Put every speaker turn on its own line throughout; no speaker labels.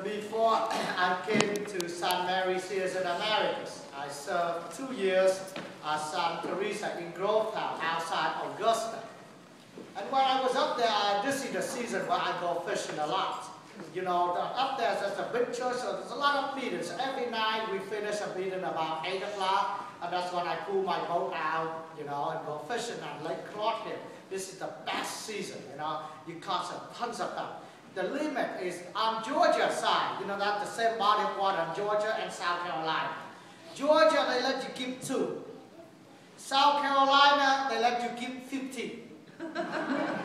Before I came to St. Mary's here in Americas, I served 2 years at St. Teresa in Grovetown, outside Augusta. And when I was up there, this is the season where I go fishing a lot. You know, up there's a big church, so there's a lot of meetings. Every night we finish a meeting about 8 o'clock, and that's when I pull my boat out, you know, and go fishing on Lake Clothian. This is the best season, you know. You catch tons of them. The limit is on Georgia side, you know, that's the same body of water in Georgia and South Carolina. Georgia, they let you keep 2. South Carolina, they let you keep 15.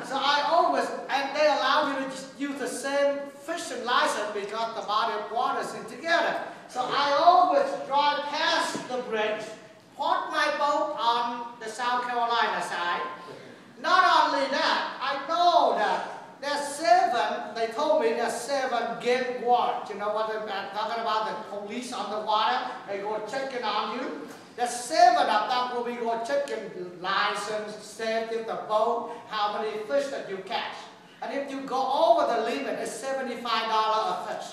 So I always, and they allow you to just use the same fishing license because the body of water is in together. So I always drive past the bridge, park my boat on the South Carolina side. Not only that, I know that there's 7, they told me there's 7 game warrants. You know what I'm talking about, the police on the water, they go checking on you. There's 7 of them will be go checking license, safety of the boat, how many fish that you catch. And if you go over the limit, it's $75 a fish.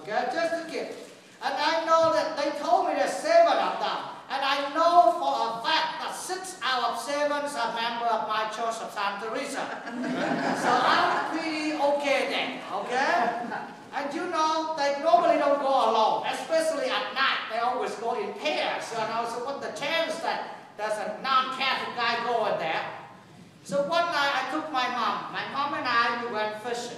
Okay, just a kid. And I know that they told me there's 7 of them. And I know for a fact that 6 out of 7 are members of my church of St. Teresa. So I'm pretty okay then, okay? And you know, they normally don't go alone, especially at night. They always go in pairs. So, so what's the chance that there's a non-Catholic guy going there? So one night I took my mom. My mom and I, we went fishing.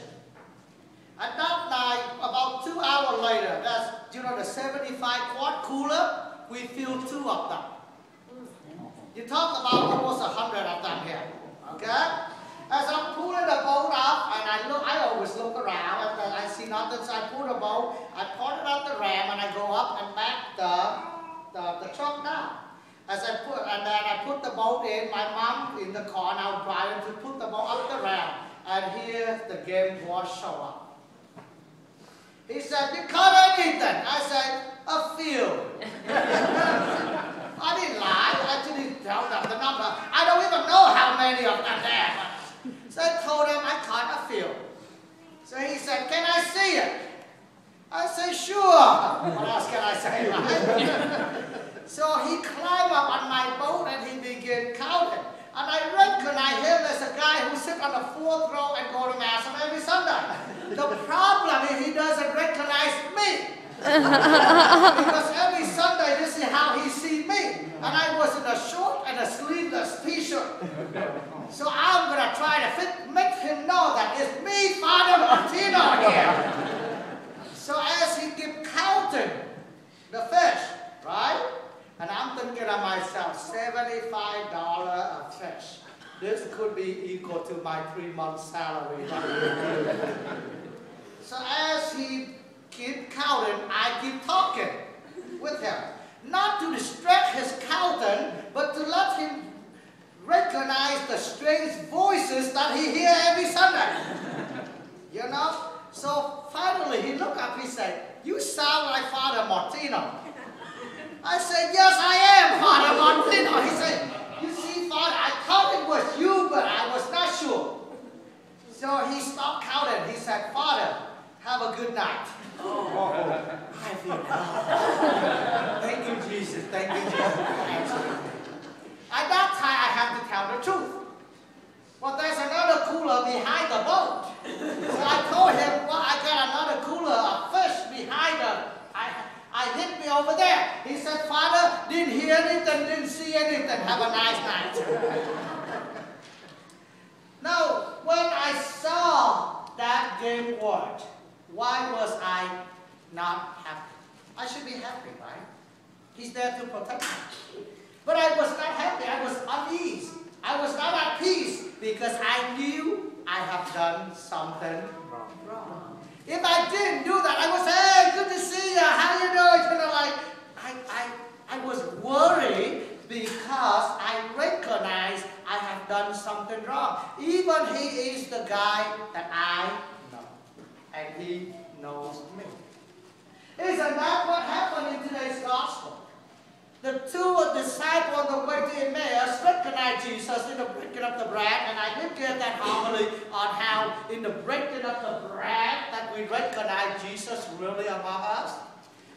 At that night, about 2 hours later, that's, you know, the 75-quart cooler, we filled 2 of them. You talk about almost 100 of them here, okay? As I'm pulling the boat up, and I always look around, and I see nothing, so I pull the boat, I point it at the ram, and I go up and back the truck down. As I put, and then I put the boat in, my mom in the car, and I was driving to put the boat up the ram, and here the game warden show up. He said, "You caught anything?" I said, "A few." I didn't lie, I didn't tell them the number. I don't even know how many of them there. So I told him I caught a few. So he said, "Can I see it?" I said, "Sure." What else can I say, right? So he climbed up on my boat and he began counting. And I recognize him as a guy who sits on the 4th row and go to Mass on every Sunday. The problem is he doesn't recognize me. Because every Sunday this is how he sees me. And I was in a short and a sleeveless t-shirt. So I'm going to try to make him know that it's me, Father Martino here. So as he kept counting the fish, right? And I'm thinking of myself, $75 a fish. This could be equal to my 3-month salary. So as he keep counting, I keep talking with him. Not to distract his counting, but to let him recognize the strange voices that he hears every Sunday. You know? So finally he looked up, he said, "You sound like Father Martino." I said, "Yes, I am Father Martino." He said, "You see, Father, I thought it was you, but I was not sure." So he stopped counting. He said, "Father, have a good night." Oh, I feel God. Thank you, Jesus. Thank you, Jesus. At that time, I have to tell the truth. Well, there's another cooler behind the boat. So I told him, "Well, I got another cooler of fish behind I hid me over there." He said, "Father, didn't hear anything, didn't see anything. Have a nice night." Now, when I saw that game warrant, why was I not happy? I should be happy, right? He's there to protect me. But I was not happy. I was uneasy. I was not at peace because I knew I have done something wrong. If I didn't do that, I would say, "Hey, good to see you. How you doing?" You know, like I was worried because I recognize I have done something wrong. Even he is the guy that I know, and he knows me. Isn't that what happened in today's gospel? The 2 disciples on the way to Emmaus recognized Jesus in the breaking of the bread, and I did give that homily on how in the breaking of the bread that we recognize Jesus really among us.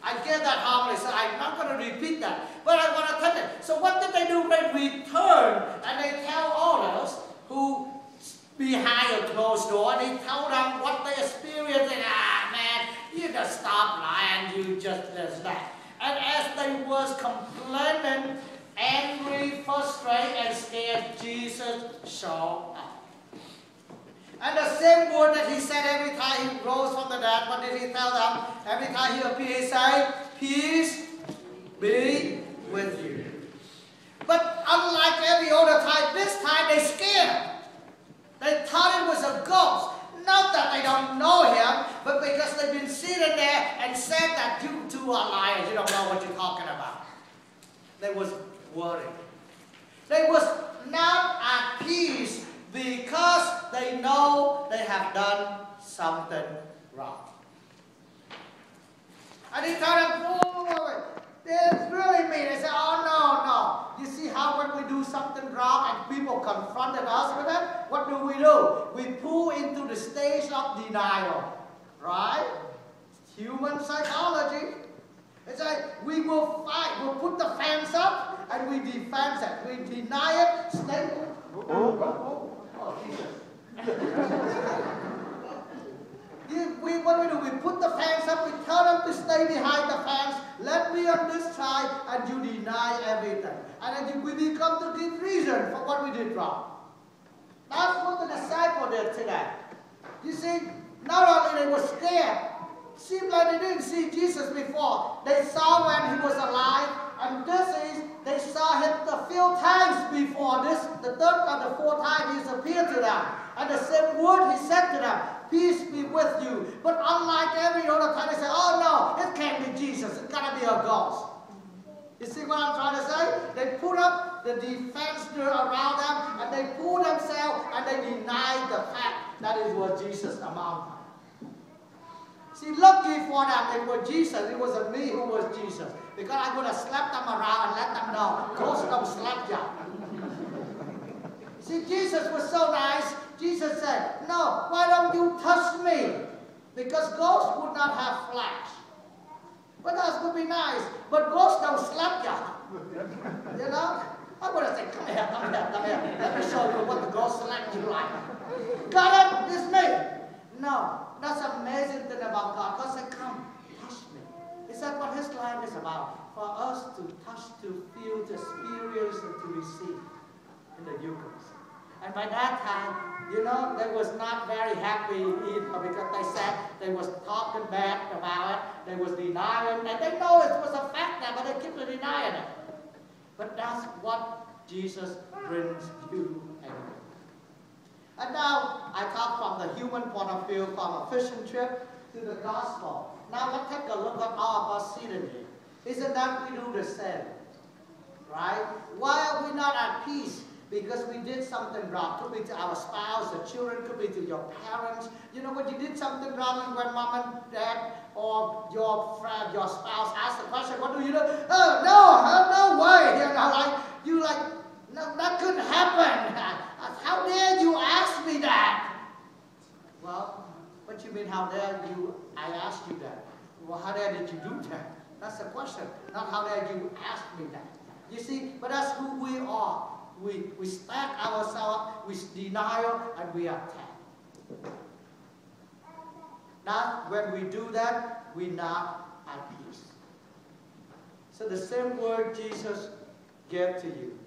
I gave that homily, so I'm not going to repeat that. But I want to tell you. So what did they do when we turn and they tell others who behind a closed door, and they tell them what they experienced, and man, you just stop lying, you just this, that. And as they was complaining, angry, frustrated, and scared, Jesus showed up. And the same word that he said every time he rose from the dead, what did he tell them? Every time he appeared, he said, peace be with you. But unlike every other time, this time they scared. They thought it was a ghost. Not that they don't know him, but because they've been sitting there and said that you two are liars, you don't know what you're talking about. They was worried. They was not at peace because they know they have done something wrong. And he told them, oh, this really mean. They said, oh, no. You see how when we do something wrong and people confronted us with it, what do? We pull into the stage of denial. Right? Human psychology. It's like we will fight. We'll put the fence up and we defend it. We deny it. Stay. Oh, Jesus. What do? We put the fence up, we tell them to stay behind the fence, let me on this side, and you deny everything. And then we become the good reason for what we did wrong. That's what the disciples did today. You see, not only they were scared, it seemed like they didn't see Jesus before. They saw when he was alive, and they saw him a few times before this, the third or the fourth time he's appeared to them. And the same word he said to them, peace be with you. But unlike every other time, they say, oh no, it can't be Jesus. It's got to be a ghost. You see what I'm trying to say? They put up the defense around them, and they pulled themselves, and they denied the fact that it was Jesus among them. See, lucky for them, it was Jesus. It wasn't me who was Jesus. Because I would have slapped them around and let them know, ghosts don't slap you. See, Jesus was so nice. Jesus said, no, why don't you touch me? Because ghosts would not have flesh. But that would be nice. But ghosts don't slap you. You know? I would have said, come here. Let me show you what the ghost slapped you like. God, it's me. No, that's the amazing thing about God. God said, come, touch me. He said what his life is about. For us to touch, to feel, to experience, and to receive in the Eucharist. And by that time, you know, they was not very happy either because they said they was talking bad about it. They was denying it. They know it was a fact now, but they keep denying it. But that's what Jesus brings you and me. And now I talk from the human point of view, from a fishing trip to the gospel. Now let's take a look at all of us sitting here. Isn't that we do the same? Right? Why are we not at peace? Because we did something wrong. Could be to our spouse, the children, could be to your parents. You know, when you did something wrong and when mom and dad or your friend, your spouse asked the question, what do you do? Oh, no way. You know, no, that couldn't happen. How dare you ask me that? Well, what you mean, how dare you, I asked you that? Well, how dare did you do that? That's the question. Not how dare you ask me that. You see, but that's who we are. We stack ourselves, we denial, and we attack. Now, when we do that, we're not at peace. So the same word Jesus gave to you,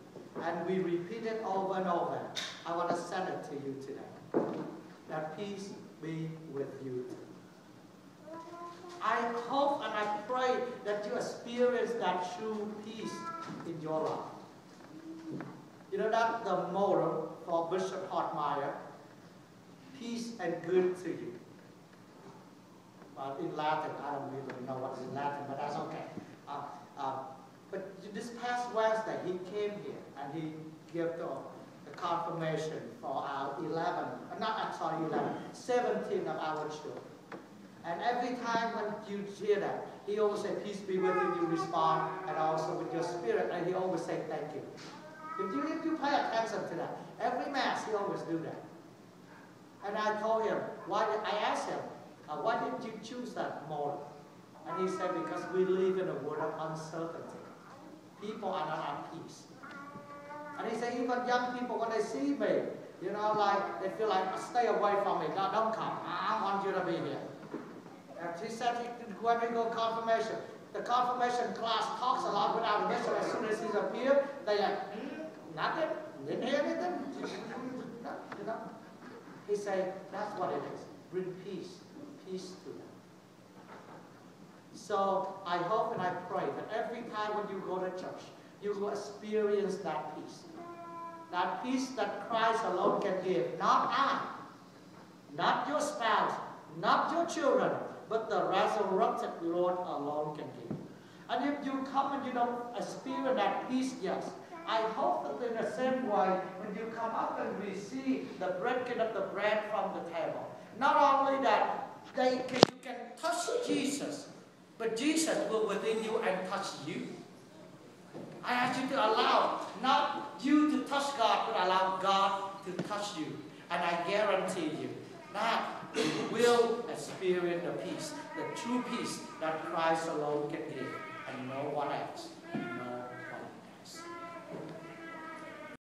and we repeat it over and over. I want to send it to you today. That peace be with you. I hope and I pray that you experience that true peace in your life. You know, that's the motto for Bishop Hartmeyer, peace and good to you. Well, in Latin, I don't even know what's in Latin, but that's okay. But this past Wednesday, he came here and he gave the confirmation for our 17 of our children. And every time when you hear that, he always say, peace be with you, you respond, and also with your spirit, and he always say, thank you. If you pay attention to that, every Mass, he always do that. And I told him, I asked him, why did did you choose that model? And he said, because we live in a world of uncertainty. People are not at peace. And he said, even young people, when they see me, you know, like, they feel like, stay away from me, no, don't come, I want you to be here. And he said, when we go confirmation, the confirmation class talks a lot without a mission. As soon as he's appeared, they're like, nothing, didn't hear anything. You know? He said, that's what it is. Bring peace to them. So I hope and I pray that every time when you go to church, you will experience that peace. That peace that Christ alone can give. Not I, not your spouse, not your children, but the resurrected Lord alone can give. And if you come and you don't experience that peace, yes, I hope that in the same way, when you come up and receive the breaking of the bread from the table, not only that you can touch Jesus, but Jesus will within you and touch you. I ask you to allow, not you to touch God, but allow God to touch you. And I guarantee you that you will experience the peace, the true peace that Christ alone can give, and no one else. No one else.